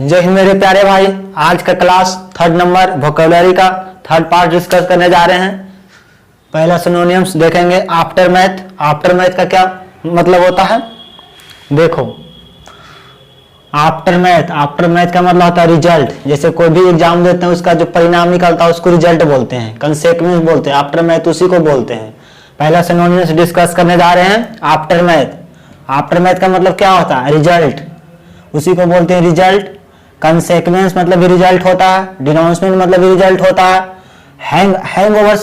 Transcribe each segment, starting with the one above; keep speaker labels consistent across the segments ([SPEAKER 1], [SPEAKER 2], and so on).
[SPEAKER 1] जय हिंद मेरे प्यारे भाई। आज का क्लास 3rd नंबर वोकैबुलरी का 3rd पार्ट डिस्कस करने जा रहे हैं। पहला सिनोनिम्स देखेंगे आफ्टर मैथ। आफ्टर मैथ का क्या मतलब होता है? देखो, आफ्टर मैथ का मतलब होता है रिजल्ट। जैसे कोई भी एग्जाम देते हैं उसका जो परिणाम निकलता है उसको रिजल्ट बोलते हैं, कंसेक्वेंस बोलते हैं, आफ्टर मैथ उसी को बोलते हैं। पहला सिनोनिम्स डिस्कस करने जा रहे हैं आफ्टर मैथ। आफ्टर मैथ का मतलब क्या होता है? रिजल्ट, उसी को बोलते हैं रिजल्ट। कंसेक्वेंस मतलब भी रिजल्ट होता है, डिनोमिनेशन मतलब भी रिजल्ट होता है। हैंगओवर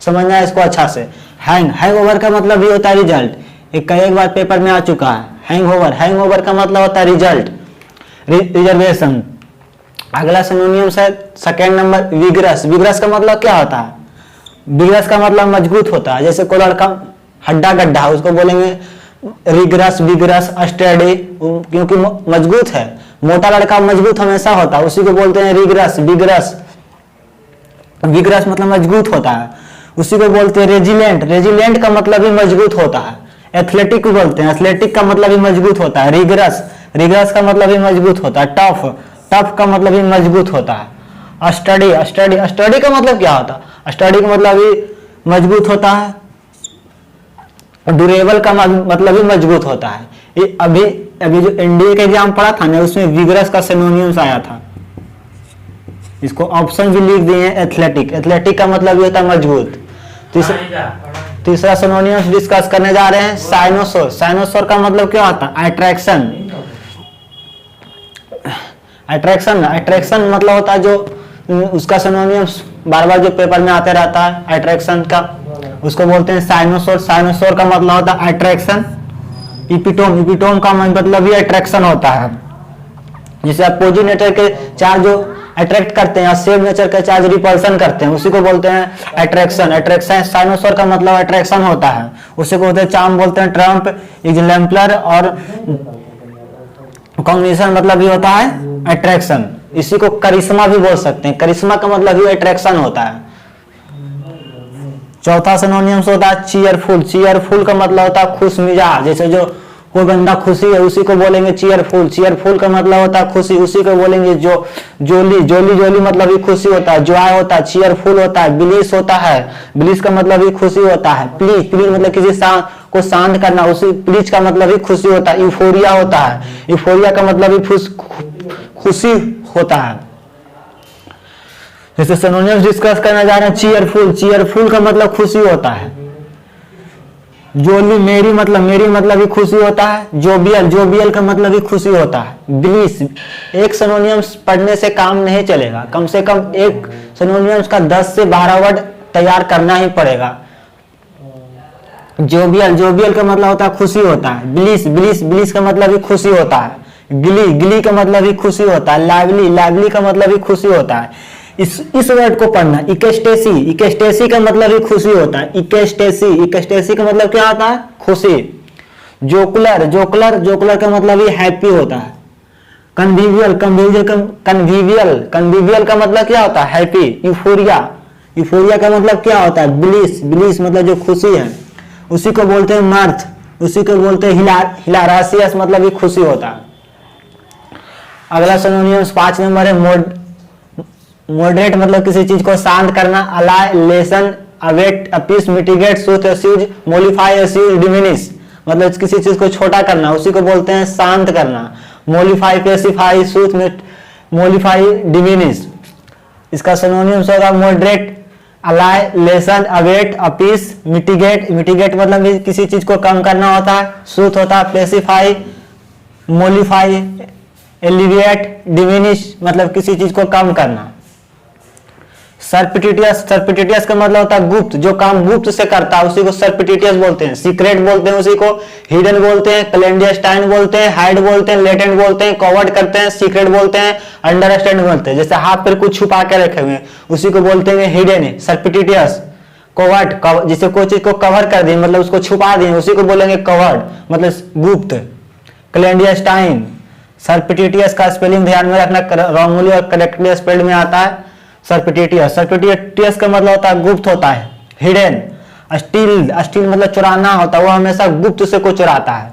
[SPEAKER 1] समझना इसको अच्छा से। हैंगओवर का मतलब भी होता है रिजल्ट। एक बार पेपर में आ चुका है हैंगओवर का मतलब होता है रिजल्ट, रिजर्वेशन। अगला सिनोनिम्स है 2nd नंबर विगरस। विगरस का मतलब क्या होता है? विगरस का मतलब मजबूत होता है। जैसे कोई लड़का हड्डा गड्ढा उसको बोलेंगे रिगरस, विगरस, स्टडी, क्योंकि मजबूत है। मोटा लड़का मजबूत हमेशा होता है, उसी को बोलते हैं रिगरस, विगरस। विगरस मतलब मजबूत होता है, उसी को बोलते हैं रेजिलेंट। रेजिलेंट का मतलब भी मजबूत होता है। एथलेटिक को बोलते हैं, एथलेटिक का मतलब भी मजबूत होता है। रिगरस का मतलब भी मजबूत होता है। टफ का मतलब भी मजबूत होता है। स्टडी का मतलब क्या होता है? स्टडी का मतलब भी मजबूत होता है। ड्यूरेबल का मतलब भी मजबूत होता है। ये अभी जो एनडीए का एग्जाम पढ़ा था ना, उसमें विगरस का सिनोनिम्स आया था। इसको ऑप्शन भी लिख दिए हैं। एथलेटिक का मतलब भी होता है मजबूत। तीसरा सिनोनिम्स डिस्कस करने जा रहे हैं साइनोसोर। साइनोसोर का मतलब क्या होता है? अट्रैक्शन मतलब होता है जो उसका सिनोनिम्स बार बार जो पेपर में आते रहता है अट्रैक्शन का, उसको बोलते हैं साइनोसोर। साइनोसोर का मतलब होता है अट्रैक्शन। इपिटोम का मतलब भी अट्रैक्शन होता है। जैसे अपोजिट नेचर के चार्ज जो अट्रैक्ट करते हैं, सेम नेचर के चार्ज रिपल्सन करते हैं, उसी को बोलते हैं अट्रैक्शन। साइनोसोर का मतलब अट्रैक्शन होता है, उसी को बोलते हैं चार्म बोलते हैं, ट्रम्प, एग्जाम्पलर और कॉम्बिनेशन मतलब भी होता है अट्रैक्शन। इसी को करिश्मा भी बोल सकते हैं। करिश्मा का मतलब भी अट्रैक्शन होता है। चौथा सिनोनिम्स होता है चीयरफुल। चीयरफुल का मतलब होता है खुश मिजाज। जैसे जो कोई बंदा खुशी है उसी को बोलेंगे चीयरफुल। चीयरफुल का मतलब होता है खुशी, उसी को बोलेंगे जोली मतलब भी खुशी होता है। जॉय होता है, चीयरफुल होता है। ब्लिस होता है, ब्लिस का मतलब भी खुशी होता है। प्लीज मतलब किसी को शांत करना, उसी प्लीज का मतलब भी खुशी होता है। यूफोरिया होता है, यूफोरिया का मतलब भी खुशी होता है। जैसे सिनोनिम्स डिस्कस करने जा रहे हैं चीयरफुल का मतलब खुशी होता है। जोली मेरी मतलब भी खुशी होता है। जोबियल का मतलब भी खुशी होता है। ब्लिस, एक सिनोनिम्स पढ़ने से काम नहीं चलेगा, कम से कम एक सिनोनिम्स का 10 से 12 वर्ड तैयार करना ही पड़ेगा। जोबियल का मतलब होता है खुशी होता है। ब्लिस का मतलब भी खुशी होता है। गिली का मतलब भी खुशी होता है। लाइवली का मतलब भी खुशी होता है। इस वर्ड को पढ़ना, इकेस्टेसी का मतलब भी खुशी होता है। इकेस्टेसी का मतलब क्या होता है? खुशी। जोकुलर का मतलब भी हैप्पी होता है। कन्विवियल का मतलब क्या होता है? हैप्पी। यूफोरिया का मतलब क्या होता है? ब्लिस मतलब जो खुशी है, उसी को बोलते हैं मर्थ। उसी को बोलते हैं हिलारासियस मतलब भी खुशी होता है। अगला सिनोनिम्स 5 नंबर है मॉडरेट मतलब किसी चीज को शांत करना। Allay, lessen, abate, appease, mitigate, soothe, assuage, mollify, assuage, diminish मतलब किसी चीज को छोटा करना, उसी को बोलते हैं शांत करना। मोलिफाई, पेसिफाई, सूथ, मोलिफाई, डिमिनिश। इसका सिनोनिम्स होगा मॉडरेट, अलाय, लेसन, अवेट, अपीस, मिटिगेट मतलब किसी चीज को कम करना होता है। सूथ होता है, पेसिफाई, मोलिफाई, एलिविएट, डिमिनिश मतलब किसी चीज को कम करना। सर्पिटिटियस का मतलब होता है गुप्त, जो काम गुप्त से करता है उसी को सर्पिटिटियस बोलते हैं। सीक्रेट बोलते हैं उसी को, हिडन बोलते हैं, क्लैंडस्टाइन बोलते हैं, हाइड बोलते हैं, लेटेंट बोलते हैं, कवर्ड करते हैं, सीक्रेट बोलते हैं, अंडरस्टैंड बोलते हैं। जैसे हाथ पर कुछ छुपा के रखे हुए उसी को बोलते हैं हिडन। सर्पिटिटियस, कवर्ड जिसे कोई चीज को कवर कर दिए मतलब उसको छुपा दिए, उसी को बोलेंगे कवर्ड मतलब गुप्त। क्लैंडस्टाइन। सर्पिटिटियस का स्पेलिंग ध्यान में रखना, रॉन्गली और करेक्टली स्पेल्ड में आता है सर्पिटिटियस का मतलब होता है गुप्त होता है, हिडन। स्टील मतलब चुराना होता है, वो हमेशा गुप्त से को चुराता है।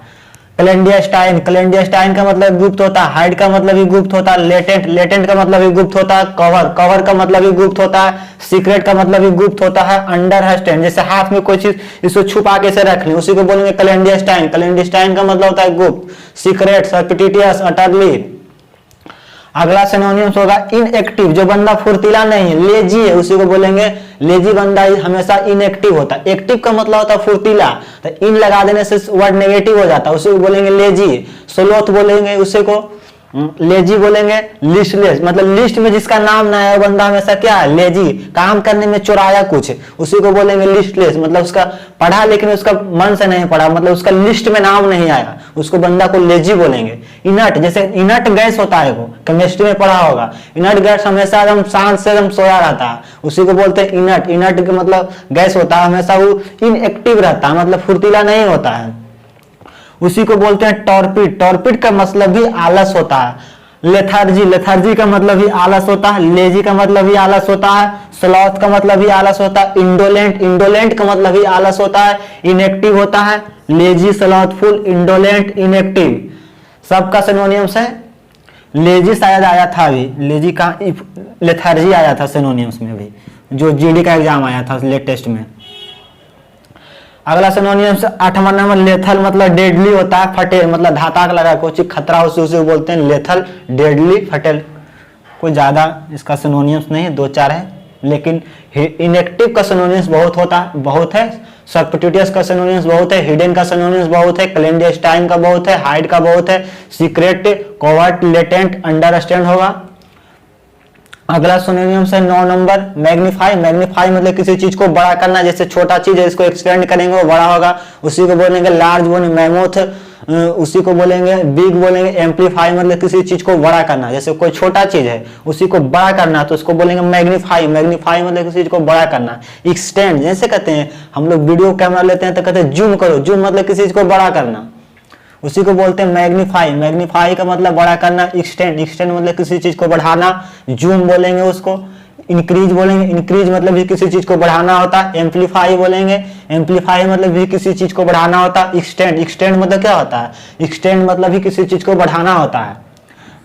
[SPEAKER 1] क्लैंडियस्टाइन, क्लैंडियस्टाइन का मतलब गुप्त होता है, हाइड का मतलब भी गुप्त होता है, लेटेंट, लेटेंट का मतलब भी गुप्त होता है, कवर, कवर का मतलब भी गुप्त होता है, सीक्रेट का मतलब भी गुप्त होता है, अंडर है स्टैंड, जैसे हाथ में कोई चीज इसको छुपा के से रख ली, उसी को बोलेंगे क्लैंडियस्टाइन। क्लैंडियस्टाइन का मतलब होता है गुप्त, सीक्रेट, सर्पिटिटियस, अटरली। अगला सिनोनिम्स होगा इनएक्टिव, जो बंदा फुर्तीला नहीं है, लेजी है, उसी को बोलेंगे लेजी बंदा हमेशा इनएक्टिव होता है। एक्टिव का मतलब होता है फुर्तीला, तो इन लगा देने से वर्ड नेगेटिव हो जाता है, उसी को बोलेंगे लेजी। स्लोथ बोलेंगे उसी को, लेजी बोलेंगे। लिस्टलेस मतलब लिस्ट में जिसका नाम ना है वो बंदा हमेशा क्या है, लेजी, काम करने में चुराया कुछ, उसी को बोलेंगे लिस्टलेस, मतलब उसका पढ़ा लेकिन उसका मन से नहीं पढ़ा, मतलब उसका लिस्ट में नाम नहीं आया, उसको बंदा को लेजी बोलेंगे। इनर्ट, जैसे इनर्ट गैस होता है, वो केमिस्ट्री में पढ़ा होगा, इनर्ट गैस हमेशा एकदम शांत से एकदम सोया रहता है, उसी को बोलते हैं इनर्ट। इनर्ट का मतलब गैस होता है, हमेशा वो इनएक्टिव रहता है, मतलब फुर्तीला नहीं होता है, उसी को बोलते हैं टॉर्पिड। टॉर्पिड का मतलब भी आलस होता है। लेथार्जी, लेथार्जी का मतलब भी आलस होता है, लेजी का मतलब भी आलस होता है, स्लॉथ का मतलब भी आलस होता है, इंडोलेंट, इंडोलेंट का मतलब भी आलस होता है, इनएक्टिव होता है, लेजी, स्लॉथफुल, इंडोलेंट, इनएक्टिव, सबका सिनोनिम्स है। लेजी शायद आया था अभी, लेजी का लेथार्जी आया था सिनोनिम्स में भी, जो जीडी का एग्जाम आया था लेटेस्ट में। अगला सिनोनिम्स 8वां नंबर लेथल, मतलब डेडली होता है, फटेल, मतलब घातक लगा कोई चीज खतरा, उसे बोलते हैं लेथल, डेडली, फटेल। कोई ज्यादा इसका सिनोनिम्स नहीं, 2-4 है, लेकिन इनएक्टिव का सिनोनिम्स बहुत है, सर्पिटिटियस का सिनोनिम्स बहुत है, हिडन का सिनोनिम्स बहुत है, क्लैंडियस्टाइन का बहुत है, हाइड का बहुत है, सीक्रेट, कोवर्ट, लेटेंट, अंडरस्टैंड होगा। अगला सिनोनिम्स है 9 नंबर मैग्नीफाई। मैग्नीफाई मतलब किसी चीज को बड़ा करना, जैसे छोटा चीज है इसको एक्सपेंड करेंगे वो बड़ा होगा, उसी को बोलेंगे लार्ज, बोलेंगे मैमोथ, उसी को बोलेंगे बिग, बोलेंगे एम्पलीफाई, मतलब किसी चीज को बड़ा करना, जैसे कोई छोटा चीज है उसी को बड़ा करना तो उसको बोलेंगे मैग्नीफाई। मैग्नीफाई मतलब किसी चीज को बड़ा करना। एक्सटेंड, जैसे कहते हैं हम लोग वीडियो कैमरा लेते हैं तो कहते हैं जूम करो, जूम मतलब किसी चीज को बड़ा करना, उसी को बोलते हैं मैग्नीफाई। मैग्नीफाई का मतलब बड़ा करना। एक्सटेंड, एक्सटेंड मतलब किसी चीज को बढ़ाना, जूम बोलेंगे उसको। इंक्रीज बोलेंगे, इंक्रीज मतलब भी किसी चीज को बढ़ाना होता है। एम्पलीफाई बोलेंगे, एम्पलीफाई मतलब भी किसी चीज को बढ़ाना होता है। एक्सटेंड, एक्सटेंड मतलब क्या होता है, एक्सटेंड मतलब भी किसी चीज को बढ़ाना होता है।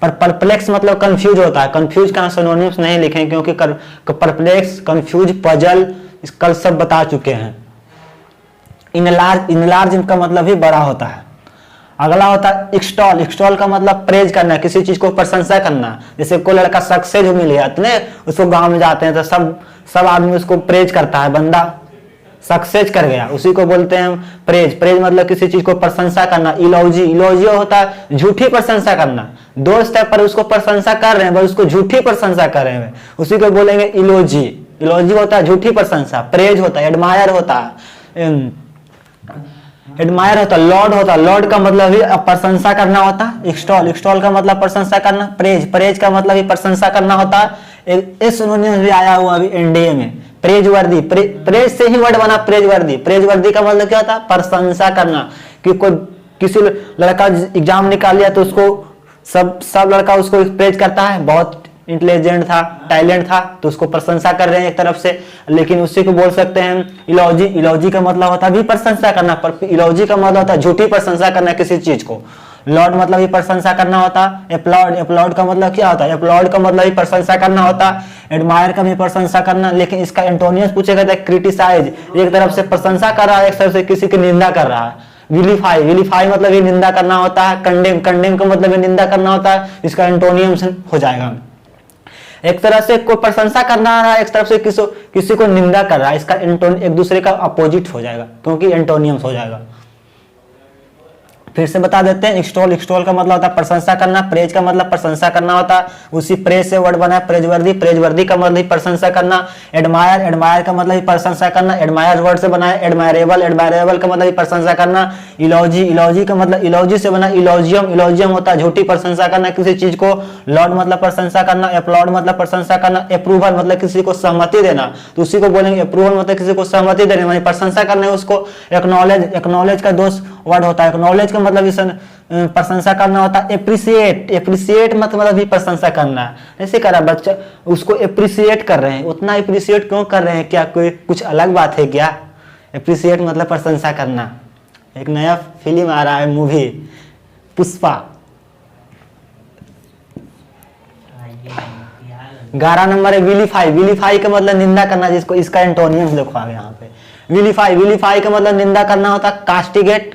[SPEAKER 1] पर परप्लेक्स मतलब कंफ्यूज होता है। कंफ्यूज का सिनोनिम्स नहीं लिखें क्योंकि परप्लेक्स, कंफ्यूज, पजल कल सब बता चुके हैं। इनलार्ज, इनलार्ज का मतलब भी बड़ा होता है। अगला होता है एक्सटॉल। एक्सटॉल का मतलब प्रेज करना, किसी चीज को प्रशंसा करना। जैसे कोई लड़का सक्सेस मिल गया, इतने उसको गांव में जाते हैं तो सब आदमी उसको प्रेज करता है, बंदा सक्सेस कर गया, उसी को बोलते हैं प्रेज। प्रेज मतलब किसी चीज को प्रशंसा करना। इलॉजी, इलॉजी होता है झूठी प्रशंसा करना। दोस्त है पर उसको प्रशंसा कर रहे हैं, पर उसको झूठी प्रशंसा कर रहे हैं, उसी को बोलेंगे इलॉजी। इलॉजी होता है झूठी प्रशंसा। प्रेज होता है एडमायर होता है, एडमायर होता है। लॉर्ड होता है, लॉर्ड का मतलब भी प्रशंसा करना होता है। एक्सटॉल, एक्सटॉल का मतलब प्रशंसा करना। प्रेज, प्रेज का मतलब भी प्रशंसा करना होता है। इस सिनोनिम्स भी आया हुआ अभी एनडीए में, प्रेजवर्दी। प्रेज से ही वर्ड बना प्रेजवर्दी। प्रेजवर्दी का मतलब क्या होता है, प्रशंसा करना। कि कोई किसी लड़का एग्जाम निकाल लिया तो उसको सब लड़का उसको प्रेज करता है, बहुत इंटेलिजेंट था, टैलेंट था, तो उसको प्रशंसा कर रहे हैं एक तरफ से। लेकिन उसी को बोल सकते हैं इलॉजी। इलॉजी का मतलब होता है भी प्रशंसा करना, पर इलॉजी का मतलब होता है झूठी प्रशंसा करना किसी चीज को। लॉर्ड मतलब ही प्रशंसा करना होता है। एप्लॉड, एप्लॉड का मतलब क्या होता है, एप्लॉड का मतलब ही प्रशंसा करना होता है। एडमायर का भी प्रशंसा करना, लेकिन इसका एंटोनियस पूछेगा तो क्रिटिसाइज, एक तरफ से प्रशंसा कर रहा है, एक तरफ से किसी की निंदा कर रहा है। विलीफाई, विलीफाई मतलब ही निंदा करना होता है। कंडेम, कंडेम का मतलब ही निंदा करना होता है। इसका एंटोनियम हो जाएगा। एक तरह से कोई प्रशंसा करना रहा है, एक तरफ से किसी को निंदा कर रहा है, इसका एक दूसरे का अपोजिट हो जाएगा क्योंकि एंटोनियम्स हो जाएगा। फिर से बता देते हैं एक्सटॉल। एक्सटॉल का मतलब होता है प्रशंसा करना। प्रेज का मतलब प्रशंसा करना होता है, उसी प्रेज से वर्ड बना है प्रेजवर्दी। प्रेजवर्दी का मतलब प्रशंसा करना। एडमायर, एडमायर का मतलब प्रशंसा करना, एडमायर वर्ड से बना है। एडमायरेबल, एडमायरेबल का मतलब प्रशंसा करना। इलॉजी, इलॉजी का मतलब इलॉजी से बना इलॉजियम। इलॉजियम होता है झूठी प्रशंसा करना किसी चीज को। लॉर्ड मतलब प्रशंसा करना। एप्लॉड मतलब प्रशंसा करना। अप्रूवल मतलब किसी को सहमति देना, तो उसी को बोलेंगे अप्रूवल मतलब किसी को सहमति देने, मतलब प्रशंसा करना है उसको। एक्नॉलेज, एक्नॉलेज का दोस्त वर्ड होता है। एक्नॉलेज का मतलब प्रशंसा करना होता है। एप्रिसिएट, एप्रिसिएट मतलब भी प्रशंसा करना है। ऐसे करा बच्चा उसको एप्रिसिएट कर रहे हैं, उतना एप्रिसिएट क्यों कर रहे हैं, क्या कोई कुछ अलग बात है क्या। एप्रिसिएट मतलब प्रशंसा करना। एक नया फिल्म आ रहा है, मूवी पुष्पा। 11 नंबर है विलीफाई। विलीफाई का मतलब निंदा करना, जिसको इसका एंटोनियम देखो आगे यहाँ पे। विलीफाई, विलीफाई का मतलब निंदा करना होता है। कास्टिगेट,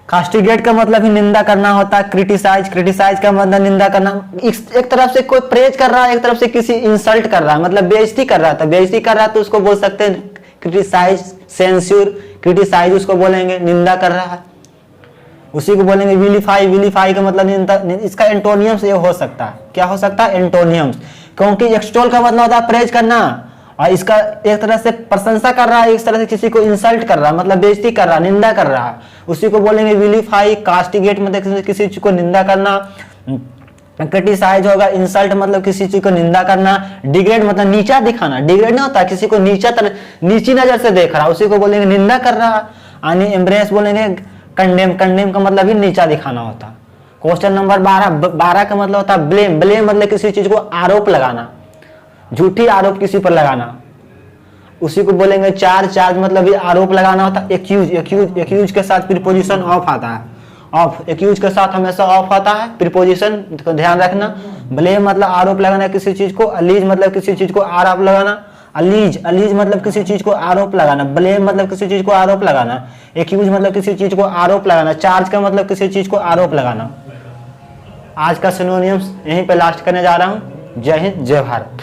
[SPEAKER 1] कास्टिगेट का मतलब ही निंदा करना होता है। क्रिटिसाइज, क्रिटिसाइज का मतलब निंदा करना। एक तरफ से कोई प्रेज कर रहा है, एक तरफ से किसी इंसल्ट कर रहा है, मतलब बेइज्जती कर रहा था, बेइज्जती कर रहा है तो उसको बोल सकते हैं क्रिटिसाइज, सेंस्योर। क्रिटिसाइज उसको बोलेंगे निंदा कर रहा है, उसी को बोलेंगे विलीफाई। विलीफाई का मतलब निंदा। इसका एंटोनियम्स ये हो सकता है, क्या हो सकता है? एंटोनियम्स। क्योंकि एक्सटोल का मतलब होता है प्रेज करना, और इसका एक तरह से प्रशंसा कर रहा है, एक तरह से किसी को इंसल्ट कर रहा है, मतलब बेइज्जती कर रहा है, निंदा कर रहा है, उसी को बोलेंगे विलीफाई। कास्टिगेट मतलब किसी चीज को निंदा करना। क्रिटिसाइज होगा, इंसल्ट मतलब किसी चीज को निंदा करना। डिग्रेड मतलब नीचा दिखाना। डिग्रेड नहीं होता, किसी को नीची नजर से देख रहा, उसी को बोलेंगे निंदा कर रहा। यानी एम्ब्रेस बोलेंगे कंडेम। कंडेम का मतलब ही नीचा दिखाना होता। क्वेश्चन नंबर 12 का मतलब होता है ब्लेम। ब्लेम मतलब किसी चीज को आरोप लगाना, झूठी आरोप किसी पर लगाना, उसी को बोलेंगे चार्ज। चार्ज मतलब ये आरोप लगाना होता है। एक्यूज, एक्यूज, एक्यूज के साथ प्रीपोजिशन ऑफ आता है। ऑफ, एक्यूज के साथ हमेशा ऑफ आता है प्रीपोजिशन, को ध्यान रखना। ब्लेम मतलब आरोप लगाना किसी चीज को। अलीज मतलब किसी चीज को आरोप लगाना। अलीज, अलीज मतलब किसी चीज को आरोप लगाना। ब्लेम मतलब किसी चीज को आरोप लगाना। एक्यूज मतलब किसी चीज को आरोप लगाना। चार्ज का मतलब किसी चीज को आरोप लगाना। आज का सिनोनिम्स यहीं पे लास्ट करने जा रहा हूँ। जय हिंद, जय भारत।